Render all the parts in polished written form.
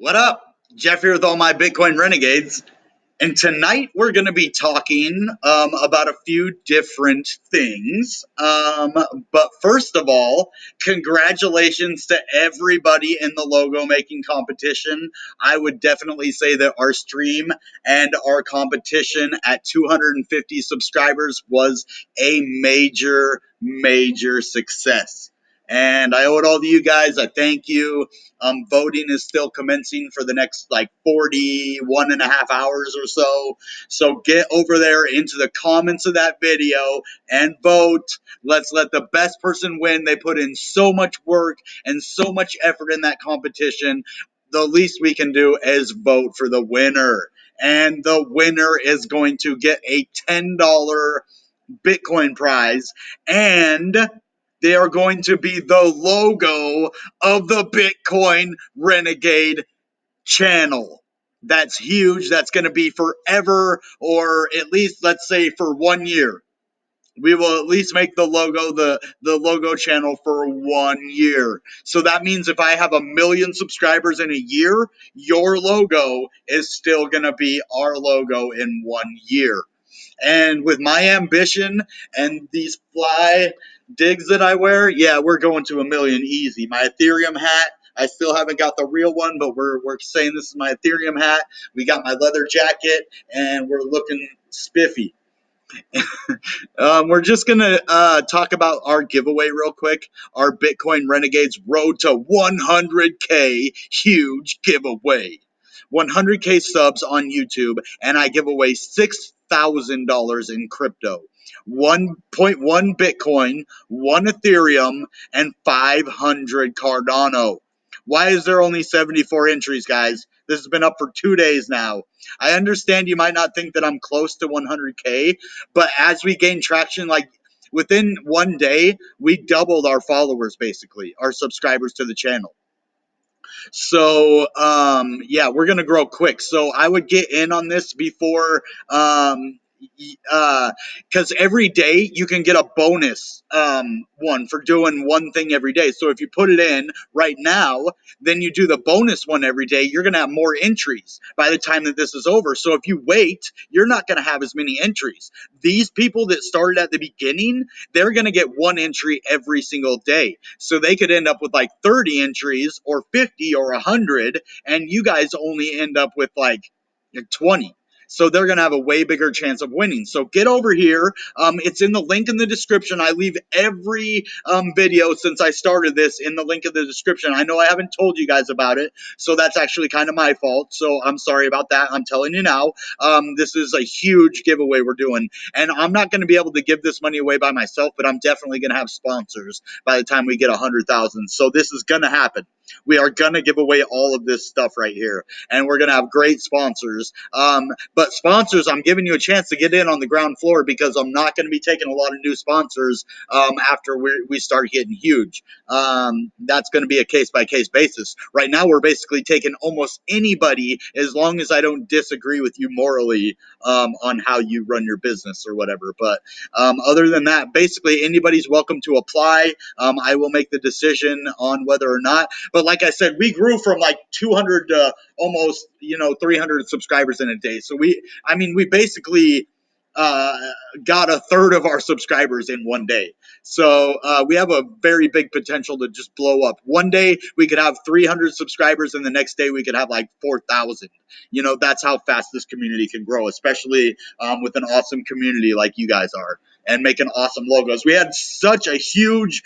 What up? Jeff here with all my Bitcoin renegades. And tonight we're going to be talking about a few different things. But first of all, congratulations to everybody in the logo making competition. I would definitely say that our stream and our competition at 250 subscribers was a major success. And I owe it all to you guys. I thank you. Voting is still commencing for the next like 41 and a half hours or so. So get over there into the comments of that video and vote. Let's let the best person win. They put in so much work and so much effort in that competition. The least we can do is vote for the winner. And the winner is going to get a $10 Bitcoin prize, and they are going to be the logo of the Bitcoin Renegade channel. That's huge. That's going to be forever, or at least let's say for 1 year. We will at least make the logo the logo channel for 1 year. So that means if I have 1 million subscribers in a year, your logo is still going to be our logo in 1 year. And with my ambition and these fly digs that I wear, yeah, we're going to 1 million easy. My Ethereum hat, I still haven't got the real one, but we're saying this is my Ethereum hat. We got my leather jacket, and we're looking spiffy. We're just going to talk about our giveaway real quick. Our Bitcoin Renegades Road to 100K huge giveaway. 100K subs on YouTube, and I give away $6,000 in crypto. 1.1 Bitcoin, 1 Ethereum, and 500 Cardano. Why is there only 74 entries, guys? This has been up for 2 days now. I understand you might not think that I'm close to 100K, but as we gain traction, like within 1 day, we doubled our followers, basically, our subscribers to the channel. So, yeah, we're going to grow quick. So I would get in on this before, because every day you can get a bonus one for doing one thing every day. So if you put it in right now, then you do the bonus one every day, you're going to have more entries by the time that this is over. So if you wait, you're not going to have as many entries. These people that started at the beginning, they're going to get 1 entry every single day. So they could end up with like 30 entries or 50 or 100, and you guys only end up with like 20. So they're going to have a way bigger chance of winning. So get over here. It's in the link in the description. I leave every video since I started this in the link in the description. I know I haven't told you guys about it, so that's actually kind of my fault. So I'm sorry about that. I'm telling you now. This is a huge giveaway we're doing. And I'm not going to be able to give this money away by myself, but I'm definitely going to have sponsors by the time we get 100,000. So this is going to happen. We are going to give away all of this stuff right here, and we're going to have great sponsors. But sponsors, I'm giving you a chance to get in on the ground floor because I'm not going to be taking a lot of new sponsors after we start getting huge. That's going to be a case-by-case basis. Right now, we're basically taking almost anybody as long as I don't disagree with you morally on how you run your business or whatever. But other than that, basically anybody's welcome to apply. I will make the decision on whether or not. But like I said, we grew from like 200 to almost 300 subscribers in a day. So we basically got a third of our subscribers in 1 day. So we have a very big potential to just blow up. 1 day we could have 300 subscribers, and the next day we could have like 4,000. That's how fast this community can grow, especially with an awesome community like you guys are and making awesome logos. We had such a huge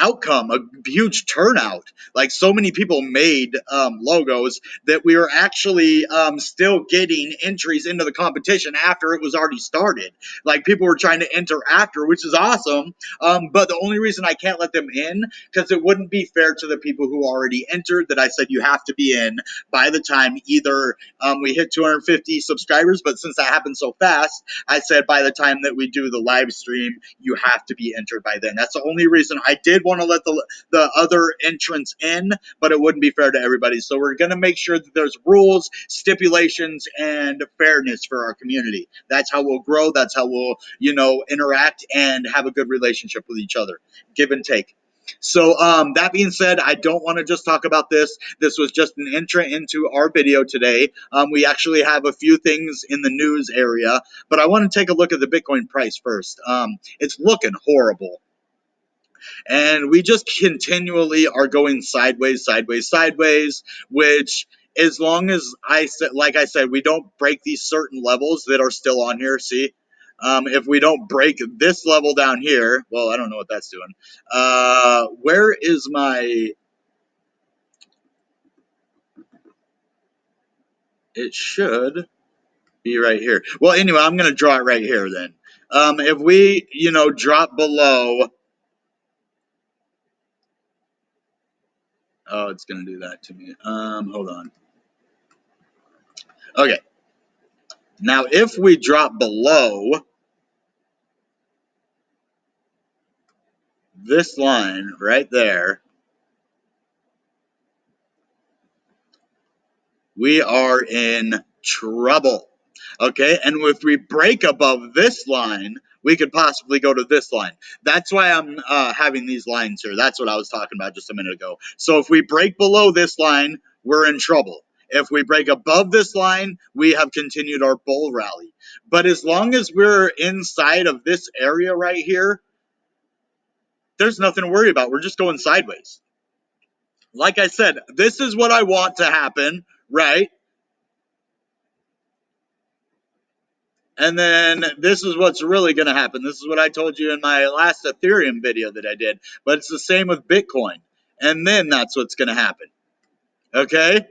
outcome, a huge turnout. Like so many people made logos that we were actually still getting entries into the competition after it was already started. Like people were trying to enter after, which is awesome. But the only reason I can't let them in, because it wouldn't be fair to the people who already entered, that I said you have to be in by the time either we hit 250 subscribers, but since that happened so fast, I said by the time that we do the live stream, you have to be entered by then. That's the only reason I did want to let the other entrants in, but it wouldn't be fair to everybody. So we're going to make sure that there's rules, stipulations, and fairness for our community. That's how we'll grow. That's how we'll, interact and have a good relationship with each other. Give and take. So that being said, I don't want to just talk about this. This was just an entry into our video today. We actually have a few things in the news area, but I want to take a look at the Bitcoin price first. It's looking horrible. And we just continually are going sideways, sideways, sideways, which as long as like I said, we don't break these certain levels that are still on here. See, if we don't break this level down here, well, I don't know what that's doing. Where is my, it should be right here. Well, anyway, I'm going to draw it right here then. If we, drop below, oh, it's going to do that to me. Hold on. Okay. Now, if we drop below this line right there, we are in trouble. Okay, and if we break above this line, we could possibly go to this line. That's why I'm having these lines here. That's what I was talking about just a minute ago. So if we break below this line, we're in trouble. If we break above this line, we have continued our bull rally. But as long as we're inside of this area right here, there's nothing to worry about. We're just going sideways. Like I said, this is what I want to happen, right? And then this is what's really going to happen. This is what I told you in my last Ethereum video that I did. But it's the same with Bitcoin. And then that's what's going to happen. Okay?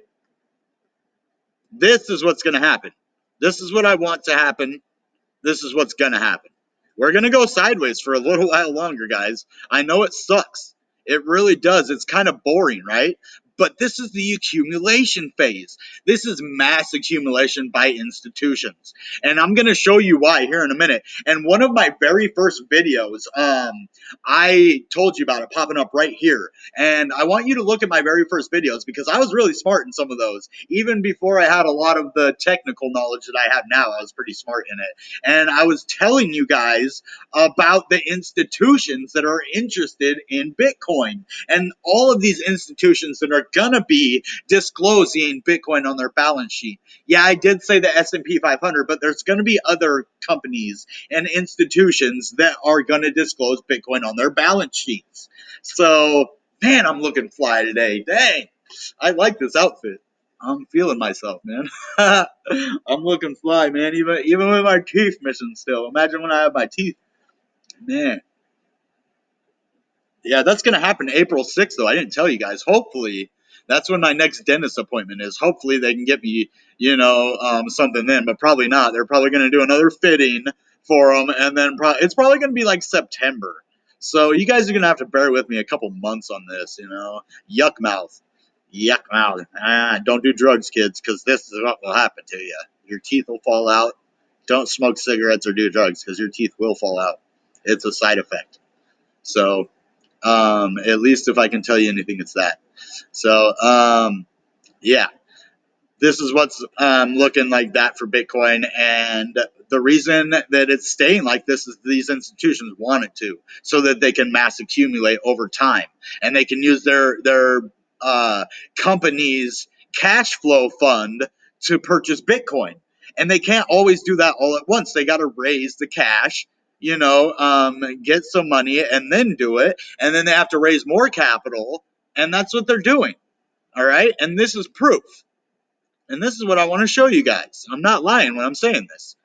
This is what's going to happen. This is what I want to happen. This is what's going to happen. We're going to go sideways for a little while longer, guys. I know it sucks. It really does. It's kind of boring, right? But this is the accumulation phase. This is mass accumulation by institutions. And I'm going to show you why here in a minute. And one of my very first videos, I told you about it popping up right here. And I want you to look at my very first videos because I was really smart in some of those. Even before I had a lot of the technical knowledge that I have now, I was pretty smart in it. And I was telling you guys about the institutions that are interested in Bitcoin and all of these institutions that are going to be disclosing Bitcoin on their balance sheet. Yeah, I did say the S&P 500, but there's going to be other companies and institutions that are going to disclose Bitcoin on their balance sheets. So, man, I'm looking fly today. Dang, I like this outfit. I'm feeling myself, man. I'm looking fly, man. Even with my teeth missing still. Imagine when I have my teeth. Man. Yeah, that's going to happen April 6th, though. I didn't tell you guys. Hopefully, that's when my next dentist appointment is. Hopefully, they can get me, something then, but probably not. They're probably going to do another fitting for them, and then it's probably going to be like September. So you guys are going to have to bear with me a couple months on this, Yuck mouth. Yuck mouth. Don't do drugs, kids, because this is what will happen to you. Your teeth will fall out. Don't smoke cigarettes or do drugs, because your teeth will fall out. It's a side effect. So, at least if I can tell you anything, it's that. So, yeah, this is what's looking like that for Bitcoin. And the reason that it's staying like this is these institutions want it to, so that they can mass accumulate over time. And they can use their company's cash flow fund to purchase Bitcoin. And they can't always do that all at once. They got to raise the cash, get some money and then do it. And then they have to raise more capital. And that's what they're doing. All right. And this is proof. And this is what I want to show you guys. I'm not lying when I'm saying this.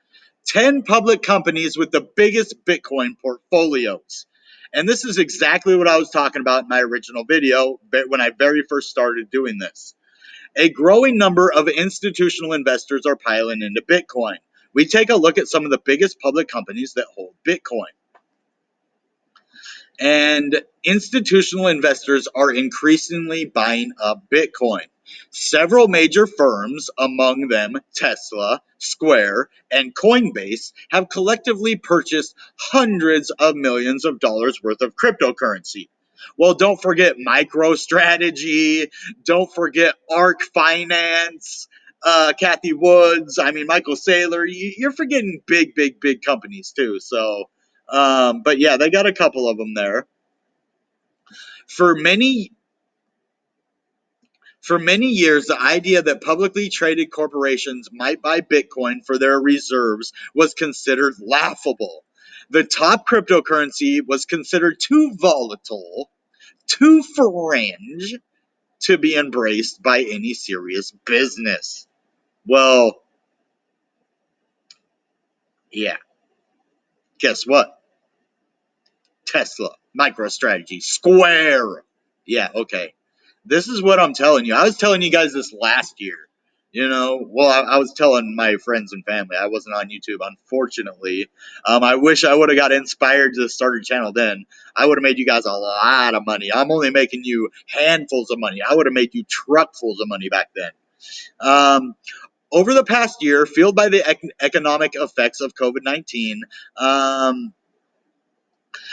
10 public companies with the biggest Bitcoin portfolios. And this is exactly what I was talking about in my original video when I very first started doing this. A growing number of institutional investors are piling into Bitcoin. We take a look at some of the biggest public companies that hold Bitcoin. And institutional investors are increasingly buying up Bitcoin. Several major firms, among them Tesla, Square, and Coinbase, have collectively purchased hundreds of millions of dollars worth of cryptocurrency. Well, don't forget MicroStrategy, don't forget ARK Finance, Kathy Woods, Michael Saylor. You're forgetting big, big, big companies too. So, but yeah, they got a couple of them there. For many For many years, the idea that publicly traded corporations might buy Bitcoin for their reserves was considered laughable. The top cryptocurrency was considered too volatile, too fringe to be embraced by any serious business. Well, yeah, guess what? Tesla, MicroStrategy, Square. Yeah, okay. This is what I'm telling you. I was telling you guys this last year. Well, I was telling my friends and family. I wasn't on YouTube, unfortunately. I wish I would have got inspired to start a channel then. I would have made you guys a lot of money. I'm only making you handfuls of money. I would have made you truckfuls of money back then. Over the past year, fueled by the economic effects of COVID-19,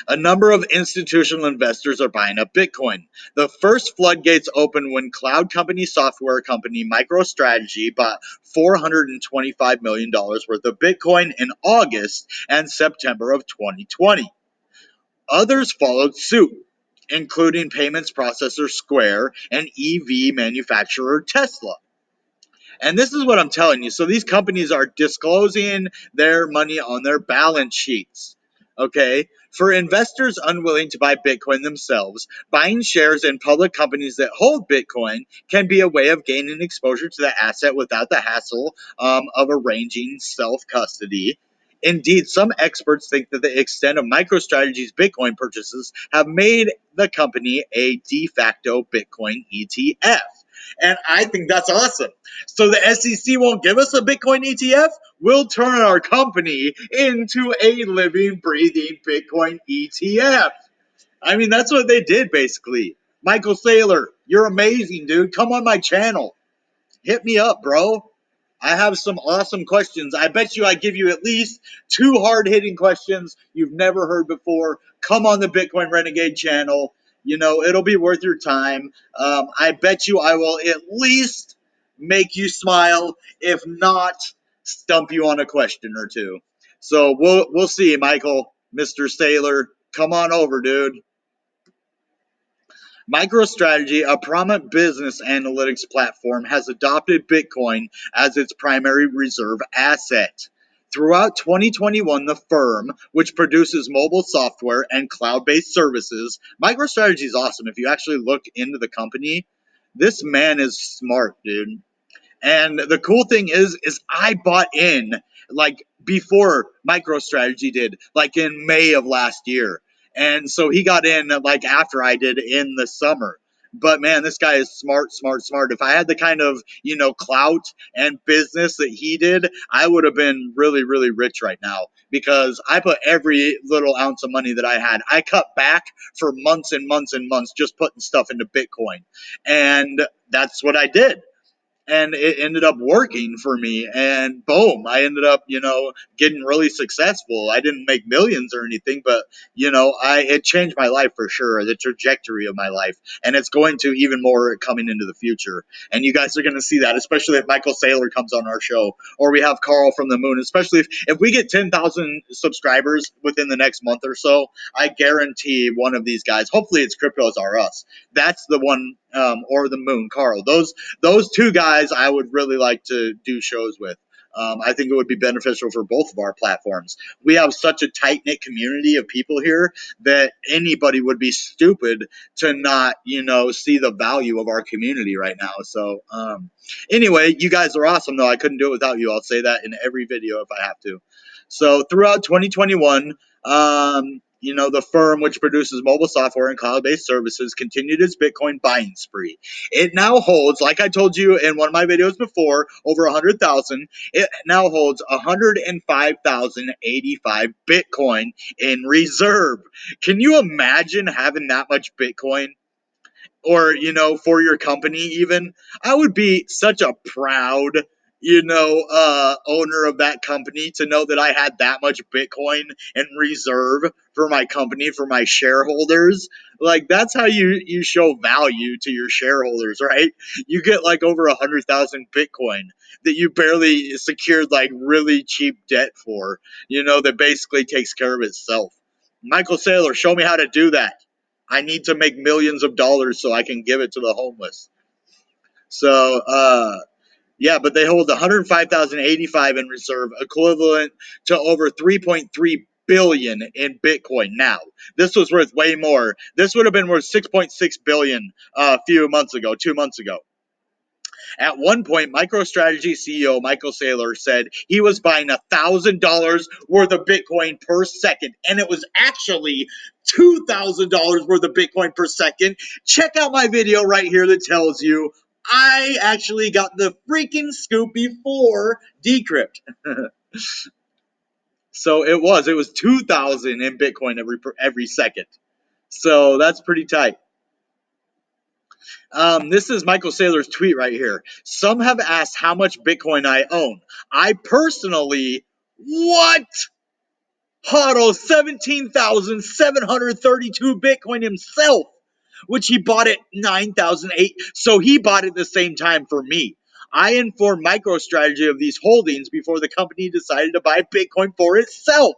a number of institutional investors are buying up Bitcoin. The first floodgates opened when cloud company software company MicroStrategy bought $425 million worth of Bitcoin in August and September of 2020. Others followed suit, including payments processor Square and EV manufacturer Tesla. And this is what I'm telling you. So these companies are disclosing their money on their balance sheets. Okay. For investors unwilling to buy Bitcoin themselves, buying shares in public companies that hold Bitcoin can be a way of gaining exposure to the asset without the hassle of arranging self custody. Indeed, some experts think that the extent of MicroStrategy's Bitcoin purchases have made the company a de facto Bitcoin ETF. And I think that's awesome. So the SEC won't give us a Bitcoin ETF. We'll turn our company into a living, breathing Bitcoin ETF. I mean, that's what they did basically. Michael Saylor, you're amazing, dude. Come on my channel. Hit me up, bro. I have some awesome questions. I bet you I give you at least two hard-hitting questions you've never heard before. Come on the Bitcoin Renegade channel. It'll be worth your time. I bet you I will at least make you smile, if not stump you on a question or two. So we'll see, Michael, Mr. Saylor. Come on over, dude. MicroStrategy, a prominent business analytics platform, has adopted Bitcoin as its primary reserve asset. Throughout 2021, the firm, which produces mobile software and cloud-based services, MicroStrategy is awesome. If you actually look into the company, this man is smart, dude. And the cool thing is I bought in like before MicroStrategy did, like in May of last year. And so he got in like after I did in the summer. But man, this guy is smart, smart, smart. If I had the kind of, clout and business that he did, I would have been really, really rich right now because I put every little ounce of money that I had. I cut back for months and months and months just putting stuff into Bitcoin. And that's what I did, and it ended up working for me, and boom, I ended up getting really successful. I didn't make millions or anything, but it changed my life for sure, the trajectory of my life, and it's going to even more coming into the future. And you guys are going to see that, especially if Michael Saylor comes on our show, or we have Carl from the moon. Especially if we get 10,000 subscribers within the next month or so, I guarantee one of these guys, hopefully it's Cryptos R Us, that's the one, or the moon, Carl. Those two guys I would really like to do shows with. I think it would be beneficial for both of our platforms. We have such a tight knit community of people here that anybody would be stupid to not, see the value of our community right now. So, anyway, you guys are awesome, though. I couldn't do it without you. I'll say that in every video if I have to. So, throughout 2021, the firm, which produces mobile software and cloud-based services, continued its Bitcoin buying spree. It now holds, like I told you in one of my videos before, over 100,000. It now holds 105,085 Bitcoin in reserve. Can you imagine having that much Bitcoin? Or for your company even? I would be such a proud owner of that company to know that I had that much Bitcoin in reserve for my company, for my shareholders. Like, that's how you show value to your shareholders, right? You get like over 100,000 Bitcoin that you barely secured like really cheap debt for, that basically takes care of itself. Michael Saylor, show me how to do that. I need to make millions of dollars so I can give it to the homeless. So, yeah, but they hold 105,085 in reserve, equivalent to over 3.3 billion in Bitcoin. Now, this was worth way more. This would have been worth 6.6 billion a few months ago, 2 months ago. At one point, MicroStrategy CEO Michael Saylor said he was buying $1,000 worth of Bitcoin per second, and it was actually $2,000 worth of Bitcoin per second. Check out my video right here that tells you I actually got the freaking scoop before Decrypt. So it was 2,000 in Bitcoin every second. So that's pretty tight. This is Michael Saylor's tweet right here. Some have asked how much Bitcoin I own. I personally, what? HODL 17,732 Bitcoin himself, which he bought at 9,008. So he bought it the same time for me. I informed MicroStrategy of these holdings before the company decided to buy Bitcoin for itself.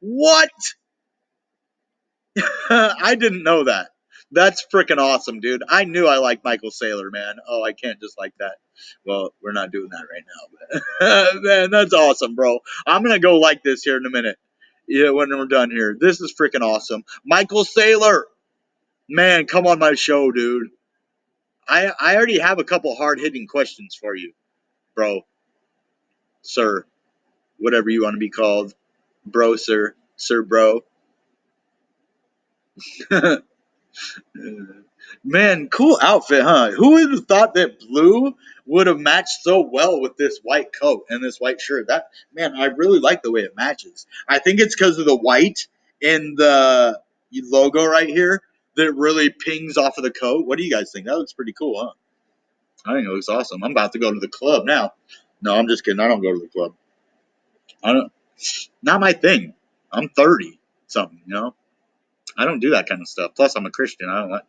What? I didn't know that. That's freaking awesome, dude. I knew I liked Michael Saylor, man. Oh, I can't just like that. Well, we're not doing that right now, but man, that's awesome, bro. I'm gonna go like this here in a minute. Yeah, when we're done here. This is freaking awesome. Michael Saylor, man, come on my show, dude. I already have a couple hard hitting questions for you, bro, sir, whatever you want to be called, bro, sir, bro. Man, cool outfit, huh? Who would have thought that blue would have matched so well with this white coat and this white shirt? That, man, I really like the way it matches. I think it's because of the white in the logo right here that really pings off of the coat. What do you guys think? That looks pretty cool, huh? I think it looks awesome. I'm about to go to the club now. No, I'm just kidding. I don't go to the club. I don't. Not my thing. I'm 30 something. I don't do that kind of stuff. Plus, I'm a Christian. I don't like.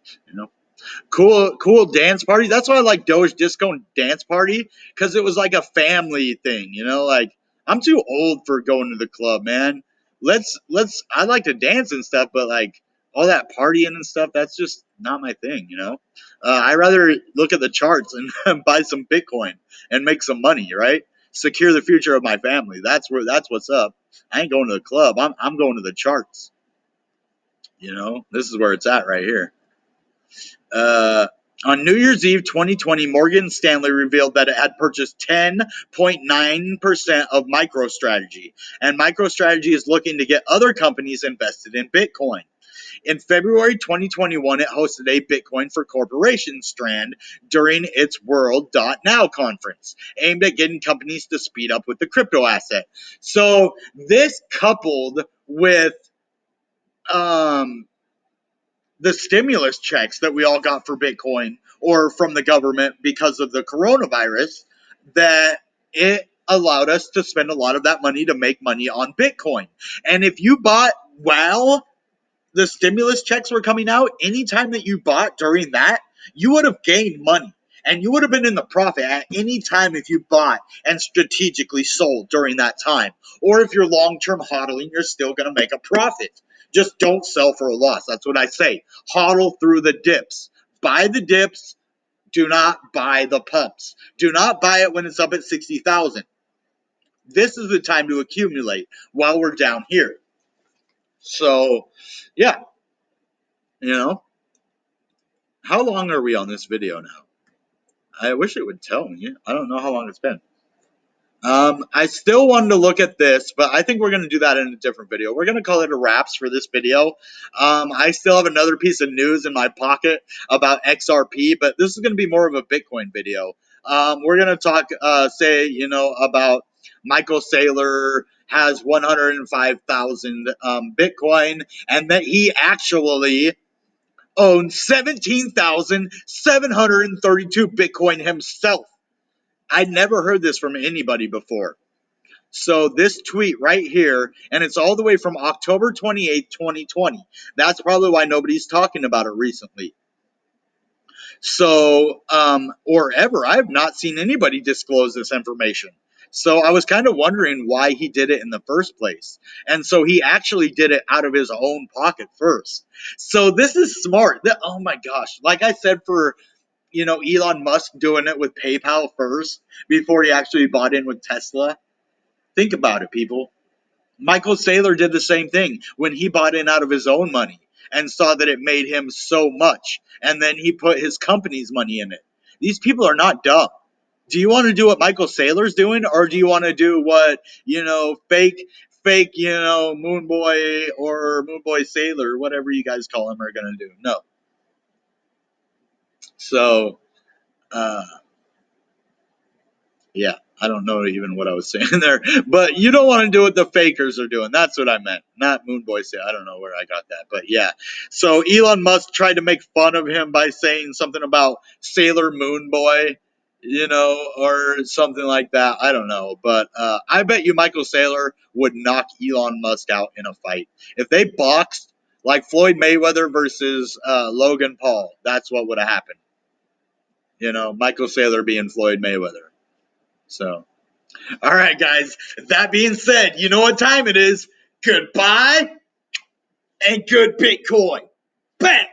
Cool dance party. That's why I like Doge Disco Dance Party, because it was like a family thing, like I'm too old for going to the club, man. Let's I like to dance and stuff, but like all that partying and stuff, that's just not my thing. I rather look at the charts and buy some Bitcoin and make some money, right? Secure the future of my family. That's what's up. I ain't going to the club. I'm going to the charts. This is where it's at right here. On New Year's Eve 2020, Morgan Stanley revealed that it had purchased 10.9% of MicroStrategy, and MicroStrategy is looking to get other companies invested in Bitcoin. In February 2021, it hosted a Bitcoin for Corporations strand during its World.now conference, aimed at getting companies to speed up with the crypto asset. So this coupled with the stimulus checks that we all got for Bitcoin or from the government because of the coronavirus, that it allowed us to spend a lot of that money to make money on Bitcoin. And if you bought while the stimulus checks were coming out, anytime that you bought during that, you would have gained money. And you would have been in the profit at any time if you bought and strategically sold during that time. Or if you're long-term hodling, you're still going to make a profit. Just don't sell for a loss. That's what I say. Hodl through the dips. Buy the dips. Do not buy the pumps. Do not buy it when it's up at 60,000. This is the time to accumulate while we're down here. So, yeah. How long are we on this video now? I wish it would tell me. I don't know how long it's been. I still wanted to look at this, but I think we're going to do that in a different video. We're going to call it a wraps for this video. I still have another piece of news in my pocket about XRP, but this is going to be more of a Bitcoin video. We're going to talk, about Michael Saylor has 105,000 Bitcoin, and that he actually owns 17,732 Bitcoin himself. I'd never heard this from anybody before. So this tweet right here, and it's all the way from October 28th, 2020. That's probably why nobody's talking about it recently. So, or ever. I have not seen anybody disclose this information. So I was kind of wondering why he did it in the first place. And so he actually did it out of his own pocket first. So this is smart. Oh my gosh. Like I said, for Elon Musk doing it with PayPal first before he actually bought in with Tesla. Think about it, people. Michael Saylor did the same thing when he bought in out of his own money and saw that it made him so much. And then he put his company's money in it. These people are not dumb. Do you want to do what Michael Saylor's doing, or do you want to do what, fake, Moon Boy or Moon Boy Sailor, whatever you guys call him, are going to do? No. So, uh, yeah, I don't know even what I was saying there, but you don't want to do what the fakers are doing. That's what I meant, not Moon Boy. I don't know where I got that, but yeah. So Elon Musk tried to make fun of him by saying something about Sailor Moon Boy, or something like that. I don't know, but I bet you Michael Saylor would knock Elon Musk out in a fight if they boxed like Floyd Mayweather versus Logan Paul. That's what would have happened. Michael Saylor being Floyd Mayweather. So. All right, guys. That being said, you know what time it is. Goodbye and good Bitcoin. Bam!